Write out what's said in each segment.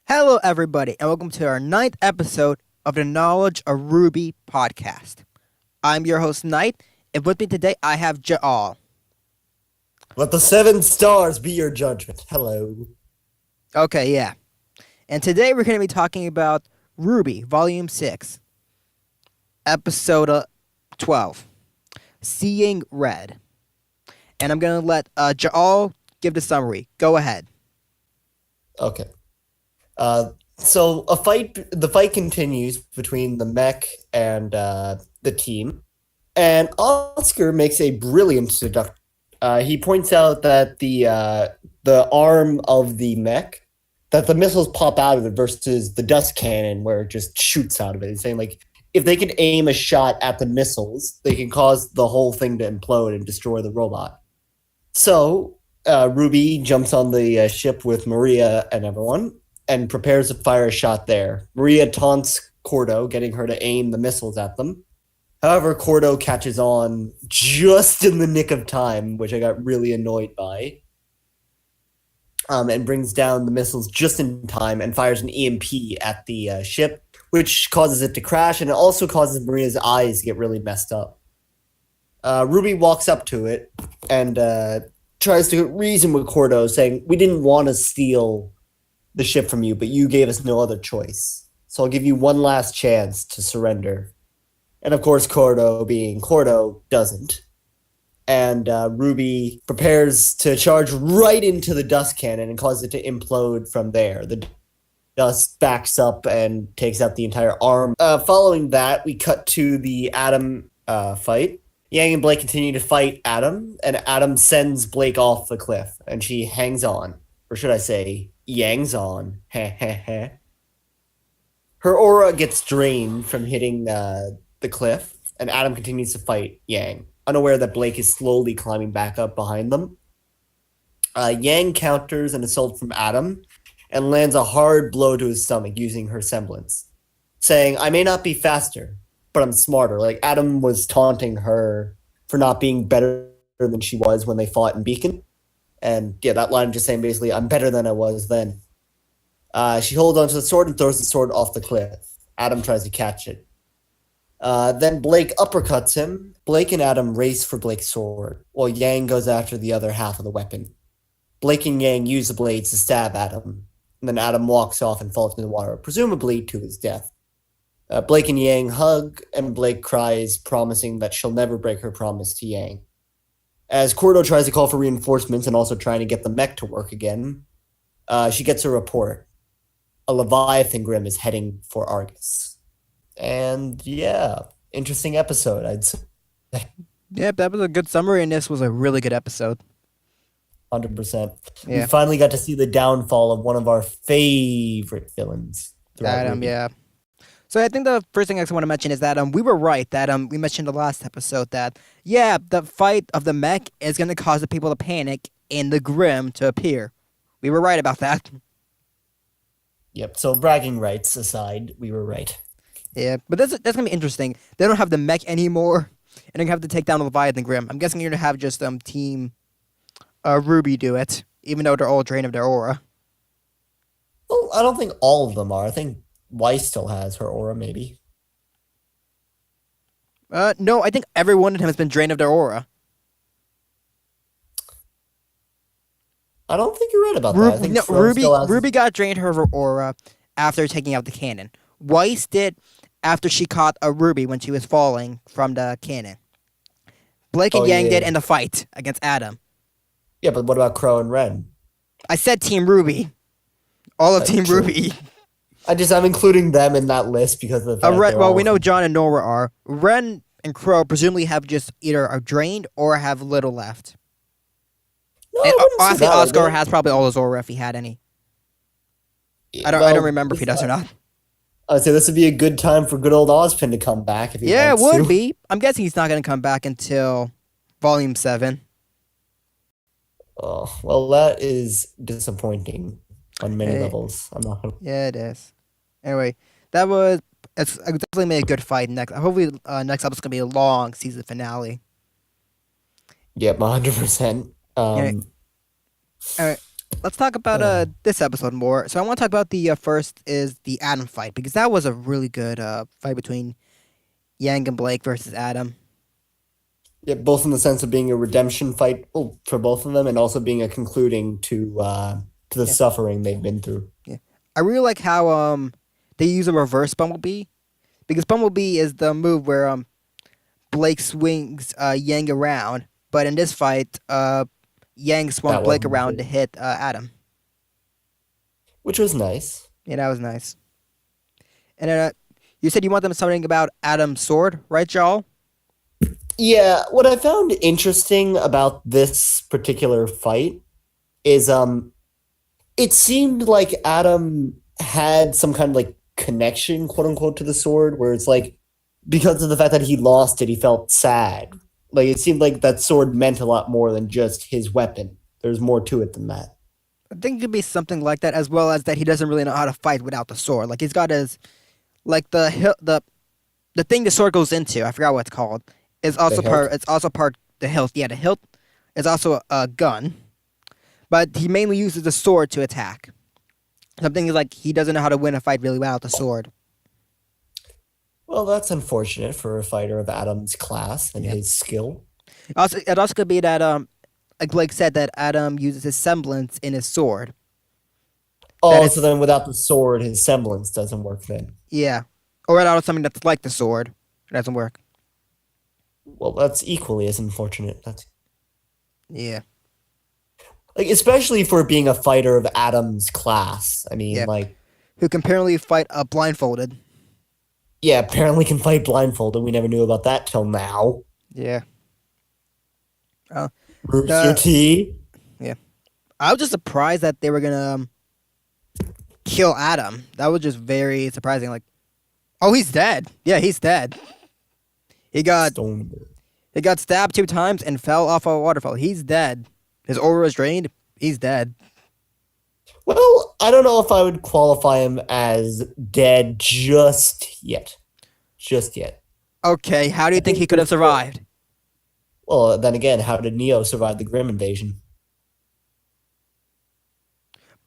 Hello, everybody, and welcome to our 9th episode of the Knowledge of RWBY podcast. I'm your host, Knight, and with me today I have Jellal. Let the 7 stars be your judgment. Hello. Okay, yeah. And today we're going to be talking about RWBY, Volume 6, Episode 12, Seeing Red. And I'm going to let Jellal give the summary. Go ahead. Okay. So the fight continues between the mech and the team, and Oscar makes a brilliant seduction. He points out that the arm of the mech, that the missiles pop out of it versus the dust cannon where it just shoots out of it. He's saying, like, if they can aim a shot at the missiles, they can cause the whole thing to implode and destroy the robot. So RWBY jumps on the ship with Maria and everyone, and prepares to fire a shot there. Maria taunts Cordo, getting her to aim the missiles at them. However, Cordo catches on just in the nick of time, which I got really annoyed by, and brings down the missiles just in time and fires an EMP at the ship, which causes it to crash, and it also causes Maria's eyes to get really messed up. RWBY walks up to it and tries to reason with Cordo, saying, "We didn't want to steal the ship from you, but you gave us no other choice. So I'll give you one last chance to surrender." And of course, Cordo, being Cordo, doesn't. And RWBY prepares to charge right into the dust cannon and cause it to implode from there. The dust backs up and takes out the entire arm. Following that, we cut to the Adam fight. Yang and Blake continue to fight Adam, and Adam sends Blake off the cliff, and she hangs on. Or should I say, Yang's on. Her aura gets drained from hitting the cliff, and Adam continues to fight Yang, unaware that Blake is slowly climbing back up behind them. Yang counters an assault from Adam and lands a hard blow to his stomach using her semblance, saying, "I may not be faster, but I'm smarter." Like, Adam was taunting her for not being better than she was when they fought in Beacon. And yeah, that line just saying basically, "I'm better than I was then." She holds onto the sword and throws the sword off the cliff. Adam tries to catch it. Then Blake uppercuts him. Blake and Adam race for Blake's sword, while Yang goes after the other half of the weapon. Blake and Yang use the blades to stab Adam, and then Adam walks off and falls into the water, presumably to his death. Blake and Yang hug, and Blake cries, promising that she'll never break her promise to Yang. As Cordo tries to call for reinforcements and also trying to get the mech to work again, she gets a report. A Leviathan Grim is heading for Argus. And yeah, interesting episode, I'd say. Yep, that was a good summary, and this was a really good episode. 100%. Yeah. We finally got to see the downfall of one of our favorite villains. Adam, yeah. So I think the first thing I want to mention is that we were right that we mentioned the last episode that the fight of the mech is going to cause the people to panic and the Grim to appear. We were right about that. Yep. So bragging rights aside, we were right. Yeah, but that's going to be interesting. They don't have the mech anymore, and they're going to have to take down the Leviathan Grim. I'm guessing you're going to have just Team RWBY do it, even though they're all drained of their aura. Well, I don't think all of them are. I think Weiss still has her aura, maybe. No, I think every one of them has been drained of their aura. I don't think you're right about that. I think RWBY got drained of her aura after taking out the cannon. Weiss did after she caught a RWBY when she was falling from the cannon. Blake and Yang did in the fight against Adam. Yeah, but what about Crow and Ren? I said Team RWBY. All of Team RWBY. I'm including them in that list because of the fact we know John and Nora are. Ren and Crow presumably have just either are drained or have little left. No, and honestly, Oscar has probably all his aura if he had any. I don't remember if he does or not. I'd say this would be a good time for good old Ozpin to come back if he wants to. Yeah, it would be. I'm guessing he's not going to come back until Volume 7. Oh, well, that is disappointing on many levels. I'm not. Yeah, it is. Anyway, it's definitely made a good fight. Hopefully, next episode's gonna be a long season finale. Yep, 100%. Yeah. All right. Let's talk about Uh, this episode more. So I want to talk about the first is the Adam fight because that was a really good fight between Yang and Blake versus Adam. yeah, both in the sense of being a redemption fight for both of them, and also being a concluding to the Yeah, suffering they've been through. yeah. I really like how they use a reverse Bumblebee because Bumblebee is the move where Blake swings Yang around, but in this fight Yang swung That Blake wasn't the around to case, hit Adam. which was nice. Yeah, that was nice. And then you said you want them something about Adam's sword, right, Jellal? Yeah, what I found interesting about this particular fight is it seemed like Adam had some kind of like connection, quote unquote, to the sword, where it's like because of the fact that he lost it, he felt sad. Like it seemed like that sword meant a lot more than just his weapon. There's more to it than that. I think it could be something like that, as well as that he doesn't really know how to fight without the sword. Like he's got his like the thing the sword goes into. I forgot what it's called. Is The also hilt. part. It's also part the hilt. Yeah, the hilt is also a gun, but he mainly uses the sword to attack. Something is like he doesn't know how to win a fight really without the sword. Well, that's unfortunate for a fighter of Adam's class and Yeah. his skill. Also, it also could be that like Blake said, that Adam uses his semblance in his sword. That Oh, so it's then without the sword, his semblance doesn't work then. yeah, or without something that's like the sword. It doesn't work. Well, that's equally as unfortunate. That's Yeah, like especially for being a fighter of Adam's class. I mean, yeah. like, Who can apparently fight blindfolded. yeah, apparently can fight blindfolded. We never knew about that till now. Yeah. Uh, Rooster the T. yeah. I was just surprised that they were gonna kill Adam. That was just very surprising. Like, oh, he's dead. Yeah, he's dead. He got Stone. he got stabbed 2 times and fell off a waterfall. He's dead. His aura was drained. He's dead. Well, I don't know if I would qualify him as dead just yet. Just yet. Okay, how do you I think he think could have there's still. survived? Well, then again, how did Neo survive the Grim invasion?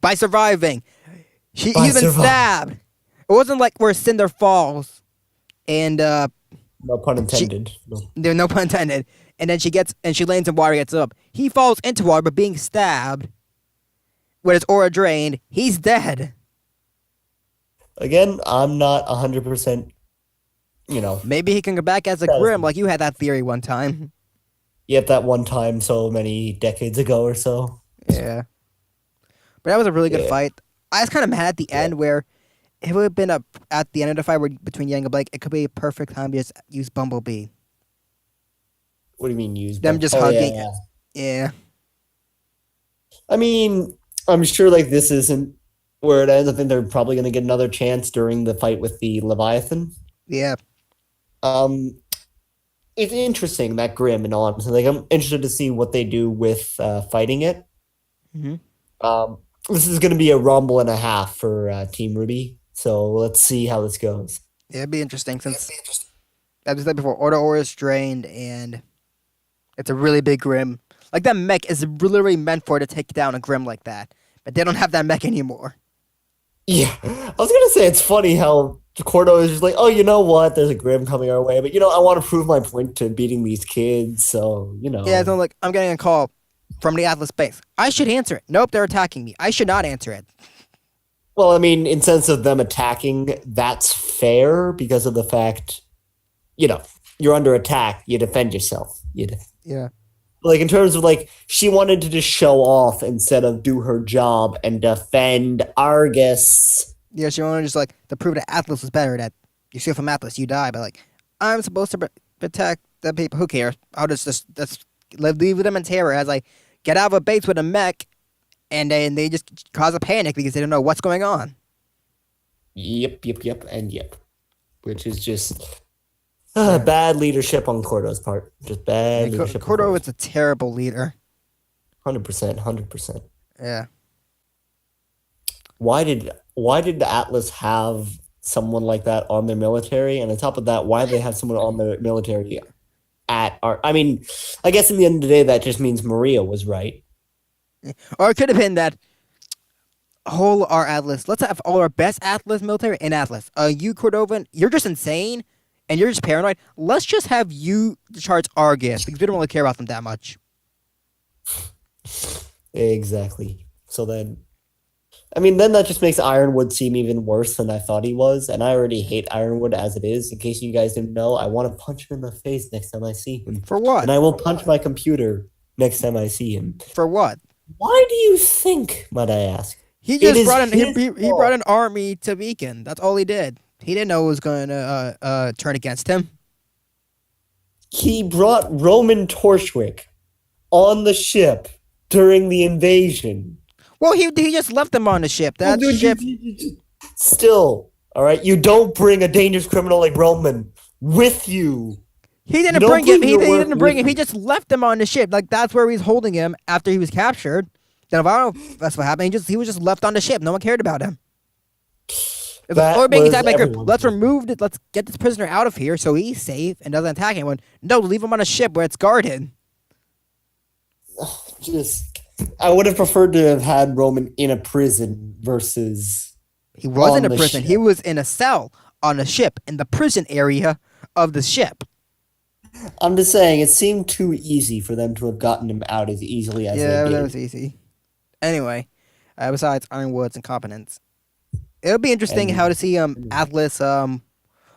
By surviving. By He's been survive. stabbed. It wasn't like where Cinder falls and No pun she intended. No. there no pun intended. And then she lands in water, gets up. He falls into water, but being stabbed with his aura drained, he's dead. Again, I'm not 100%, you know, Maybe he can go back as a Grim, satisfied. like you had that theory one time. Yet that one time so many decades ago or so. Yeah. But that was a really good Yeah. fight. I was kind of mad at the Yeah. end where it would have been at the end of the fight where, between Yang and Blake, it could be a perfect time to just use Bumblebee. What do you mean use Them bump? just Oh hugging. yeah. Yeah. I mean, I'm sure like this isn't where it ends. I think they're probably gonna get another chance during the fight with the Leviathan. Yeah. Um it's interesting that Grim and all I'm saying. Like I'm interested to see what they do with fighting it. Hmm. This is gonna be a rumble and a half for Team Ruby. So let's see how this goes. Yeah, it'd be interesting since, as I said before, Aura is drained and it's a really big Grim. Like that mech is literally meant for to take down a Grim like that. But they don't have that mech anymore. Yeah, I was gonna say it's funny how Cordo is just like, oh, you know what? There's a Grim coming our way, but I want to prove my point to beating these kids. So Yeah, so like I'm getting a call from the Atlas base. I should answer it. Nope, they're attacking me. I should not answer it. Well, I mean, in sense of them attacking, that's fair because of the fact, you're under attack. You defend yourself. Yeah. Like in terms of like she wanted to just show off instead of do her job and defend Argus. Yeah, she wanted just like to prove that Atlas was better. That you steal from Atlas, you die. But like, I'm supposed to protect the people. Who cares? I'll just leave them in terror as I get out of a base with a mech, and then they just cause a panic because they don't know what's going on. Yep, and yep. Which is just Yeah, bad leadership on Cordo's part. Just bad leadership on Cordo Cordo's. is a terrible leader. 100%, 100%. Yeah, Why did the Atlas have someone like that on their military? And on top of that, why did they have someone on their military at our I mean, I guess in the end of the day, that just means Maria was right. Or it could have been that whole our Atlas. Let's have all our best Atlas military in Atlas. You Cordovan, you're just insane, and you're just paranoid. Let's just have you charge Argus because we don't really care about them that much. Exactly. So then, I mean, then that just makes Ironwood seem even worse than I thought he was, and I already hate Ironwood as it is. In case you guys didn't know, I want to punch him in the face next time I see him, For what? and I will punch my computer next time I see him. For what? Why do you think, might I ask? He It just is brought his he fault. brought an army to Beacon. That's all he did. He didn't know it was going to turn against him. He brought Roman Torchwick on the ship during the invasion. Well, he just left them on the ship. That Dude, ship. Still, all right. You don't bring a dangerous criminal like Roman with you. He didn't don't bring him. bring He your work didn't bring with him. He you. just left them on the ship. Like that's where he's holding him after he was captured. Then if I don't know if that's what happened. He was just left on the ship. No one cared about him. It's like, That or being was attacked by everyone's let's fault. remove it. Let's get this prisoner out of here so he's safe and doesn't attack anyone. No, leave him on a ship where it's guarded. Just, I would have preferred to have had Roman in a prison versus. He wasn't On in a the prison. ship. He was in a cell on a ship in the prison area of the ship. I'm just saying, it seemed too easy for them to have gotten him out as easily as Yeah, they that did. was easy. Anyway, besides Ironwood's incompetence, it'll be interesting And- how to see Atlas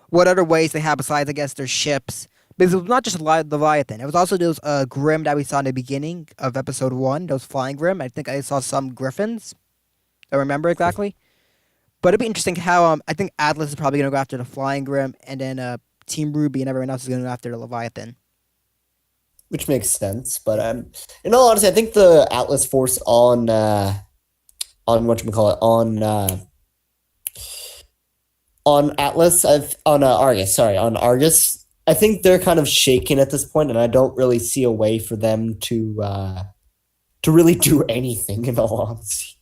what other ways they have besides I guess their ships. Because it was not just Leviathan. It was also those Grim that we saw in the beginning of episode 1, those flying Grim. I think I saw some Griffins. I don't remember exactly. But it'd be interesting how I think Atlas is probably gonna go after the flying Grim, and then Team RWBY and everyone else is gonna go after the Leviathan. Which makes sense, but in all honesty, I think the Atlas force on whatchamacallit, on Atlas, on Argus, sorry, on Argus, I think they're kind of shaken at this point, and I don't really see a way for them to really do anything. In all honesty,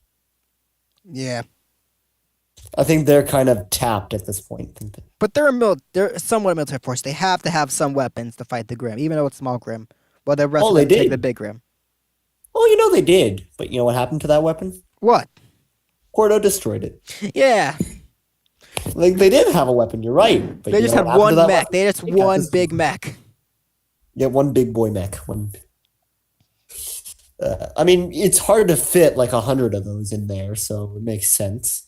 Yeah. I think they're kind of tapped at this point. But they're somewhat a military force. They have to have some weapons to fight the Grim, even though it's small Grim. Well, the rest Oh, of they them take did. the big Grim. Oh, you know they did, but you know what happened to that weapon? What? Cordo destroyed it. Yeah, Like they did have a weapon. You're right, but they you just know had what happened one to that mech. weapon? They just They got one this- big mech. Yeah, one big boy mech. I mean, it's hard to fit like 100 of those in there, so it makes sense.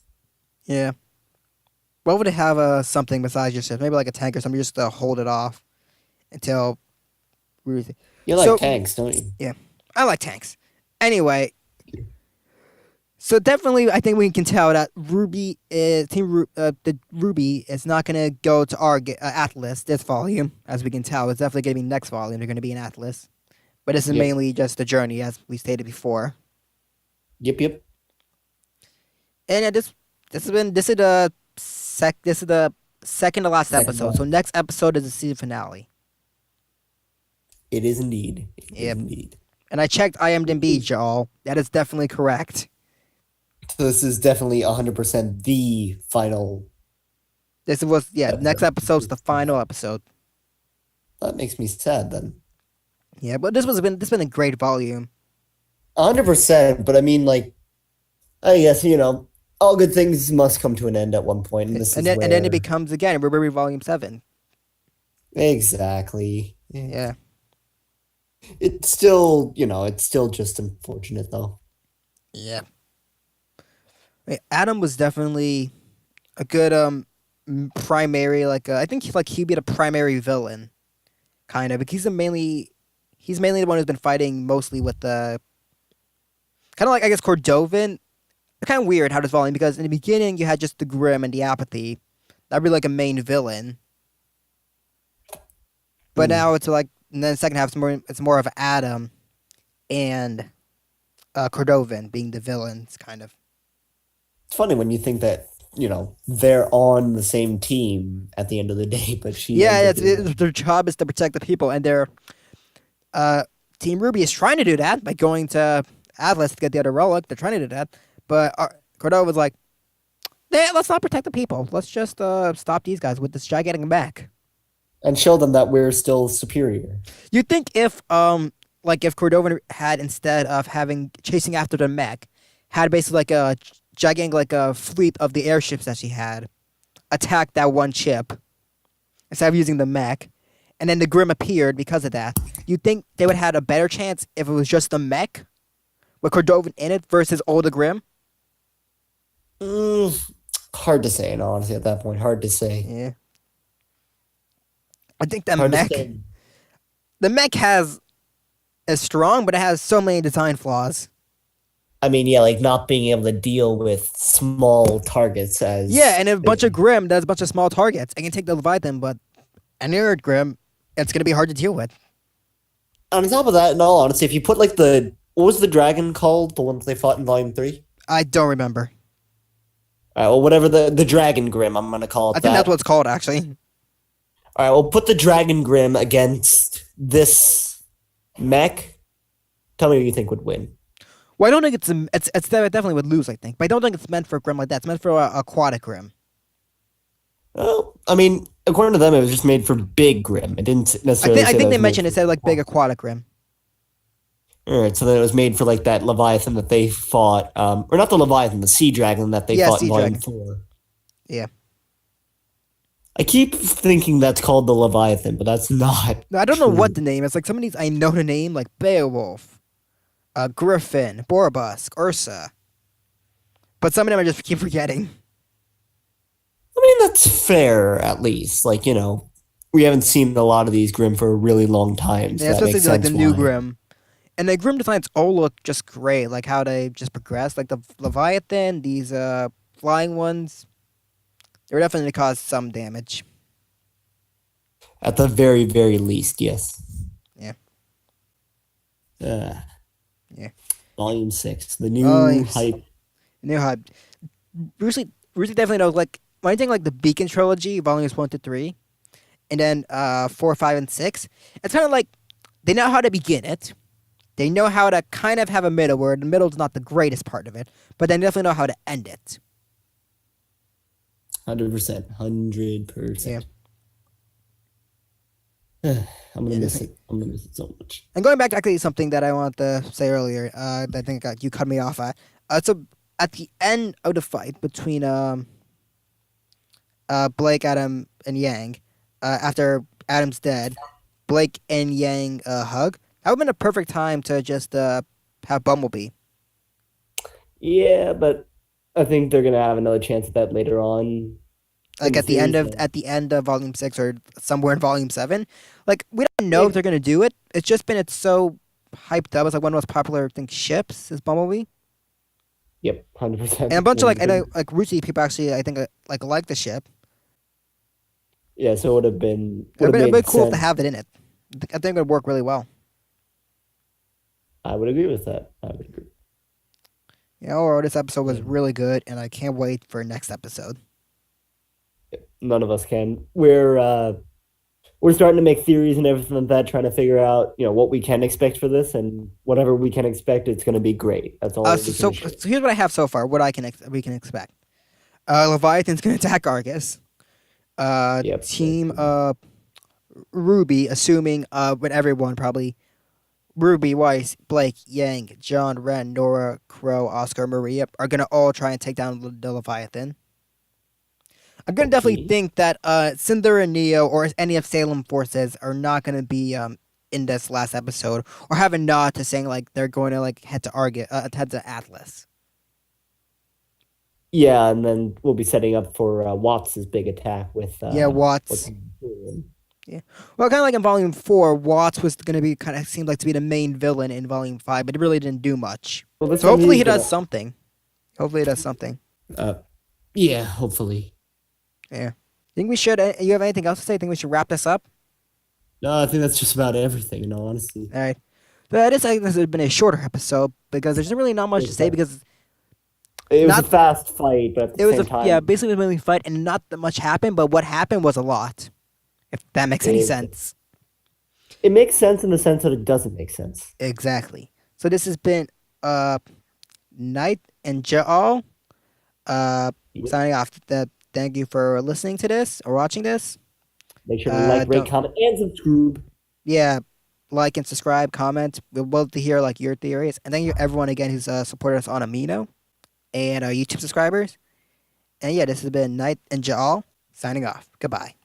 Yeah. What would it have something besides your ship? Maybe like a tank or something just to hold it off until. You like So- tanks, don't you? I like tanks. Anyway, so definitely, I think we can tell that RWBY is the RWBY is not gonna go to our Atlas this volume, as we can tell. It's definitely gonna be next volume. They're gonna be in Atlas, but this is Yep. mainly just the journey, as we stated before. Yep. And this is the second to last Second to episode. last. So next episode is the season finale. It is indeed. It is Yep. indeed. And I checked IMDb, Jellal. That is definitely correct. So this is definitely 100% the final. This was Episode. next episode's the final episode. That makes me sad then. Yeah, but this has been a great volume. 100%, but I mean, like, I guess, all good things must come to an end at one point, and this And is then and then where- it becomes again RWBY Volume 7. Exactly. Yeah. It's still, it's still just unfortunate, though. Yeah. Adam was definitely a good primary I think he'd be the primary villain, kind of, because he's mainly the one who's been fighting mostly with the kind of like I guess Cordovan. It's kind of weird how this volume, because in the beginning you had just the Grim and the Apathy. That'd be like a main villain. But now it's like, and then the second half it's more of Adam and Cordovan being the villains, kind of. It's funny when you think that, they're on the same team at the end of the day, but she. Yeah, ends up being- their job is to protect the people, and their Team RWBY is trying to do that by going to Atlas to get the other relic. They're trying to do that, but Cordova's like, let's not protect the people. Let's just stop these guys with this gigantic mech. and show them that we're still superior. You'd think if if Cordova had, instead of having chasing after the mech, had basically like a gigantic like a fleet of the airships that she had, attack that one ship instead of using the mech, and then the Grim appeared because of that. You'd think they would have had a better chance if it was just the mech with Cordova in it versus all the Grim. Mm, hard to say, and honestly, at that point, hard to say. Yeah, I think Hard to say. the mech is strong, but it has so many design flaws. I mean, yeah, like not being able to deal with small targets Yeah, as and a bunch of Grim does a bunch of small targets. I can take the Leviathan, but an Nerd Grim, it's gonna be hard to deal with. on top of that, in all honesty, if you put like the what was the dragon called, the one that they fought in Volume 3? I don't remember. All right, well, whatever the dragon grim, I'm gonna call it I think that. that's what it's called, actually. All right, well, put the dragon grim against this mech. Tell me who you think would win. Well, I don't think it's it definitely would lose. I think, but I don't think it's meant for a Grim like that. It's meant for a aquatic Grim. Well, I mean, according to them, it was just made for big grim. It didn't necessarily. I say think that they it was mentioned made it said like big aquatic Grim. All right, so then it was made for like that leviathan that they fought, or not the leviathan, the sea dragon that they Yeah, fought in sea Volume dragon. 4. Yeah. I keep thinking that's called the leviathan, but that's not. No, I don't know true. what the name is. Like some of these, I know the name, like Beowulf, Griffin, Borbusk, Ursa, but some of them I just keep forgetting. I mean, that's fair, at least. Like, we haven't seen a lot of these Grim for a really long time, so Yeah, that especially makes like the sense new why. Grim. And the Grim designs all look just great, like how they just progress. Like the Leviathan, these flying ones, they're definitely cause some damage. At the very, very least, yes. Yeah. Uh, Yeah. Volume 6, the Oh, new hype. new hype. Brucey definitely knows. Like when I think like the Beacon trilogy, volumes 1 to 3, and then 4, 5, and 6. It's kind of like they know how to begin it. They know how to kind of have a middle where the middle's not the greatest part of it, but they definitely know how to end it. 100%. Yeah. 100%. I'm gonna Yeah. miss it. I'm gonna miss it so much. And going back to actually something that I wanted to say earlier, that I think you cut me off at. So at the end of the fight between Blake, Adam, and Yang, after Adam's dead, Blake and Yang hug. That would have been a perfect time to just have Bumblebee. Yeah, but I think they're gonna have another chance at that later on. Like in at the end series, of so- at the end of Volume 6 or somewhere in Volume 7. Like we don't know if they're gonna do it. It's just been it's so hyped up. It's like one of the most popular ships is Bumblebee. Yep, 100%. And a bunch of I know Ruchi people actually I think like the ship. Yeah, so it would have been It'd would have been made cool to sense. have it in it. I think it would work really well. I would agree with that. I would agree. Yeah, overall, this episode was Yeah. really good, and I can't wait for next episode. None of us can. We're starting to make theories and everything like that, trying to figure out what we can expect for this, and whatever we can expect, it's going to be great. That's all. So here's what I have so far. What we can expect. Leviathan's gonna attack Argus. Yep. Team RWBY, assuming with everyone probably Ruby, Weiss, Blake, Yang, John, Ren, Nora, Crow, Oscar, Maria are gonna all try and take down the Leviathan. I'm gonna definitely Okay. think that Cinder and Neo or any of Salem forces are not gonna be in this last episode or have a nod to saying like they're going to like head to head to Atlas. Yeah, and then we'll be setting up for Watts' big attack with Yeah, Watts. what's his name? Well, kind of like in Volume 4, Watts was going to be kind of seemed like to be the main villain in Volume 5, but it really didn't do much. Well, this So one hopefully he's he does gonna- something. Hopefully he does something. Yeah, hopefully. Yeah. Think we should? You have anything else to say? Think we should wrap this up? No, I think that's just about everything. In all honesty. All right. But I think this has been a shorter episode because there's really not much to say because It was Not- a fast fight, but at the it was same time, basically it was mainly fight and not that much happened, but what happened was a lot. If that makes any It- sense. it makes sense in the sense that it doesn't make sense. Exactly. So this has been Knight and Jellal Yep. signing off. Thank you for listening to this or watching this. Make sure to like, rate, Don't comment, and subscribe. yeah, like and subscribe, comment. We'd love to hear like your theories. And thank you everyone again who's supported us on Amino and our YouTube subscribers. And yeah, this has been Knight and Ja'al signing off. Goodbye.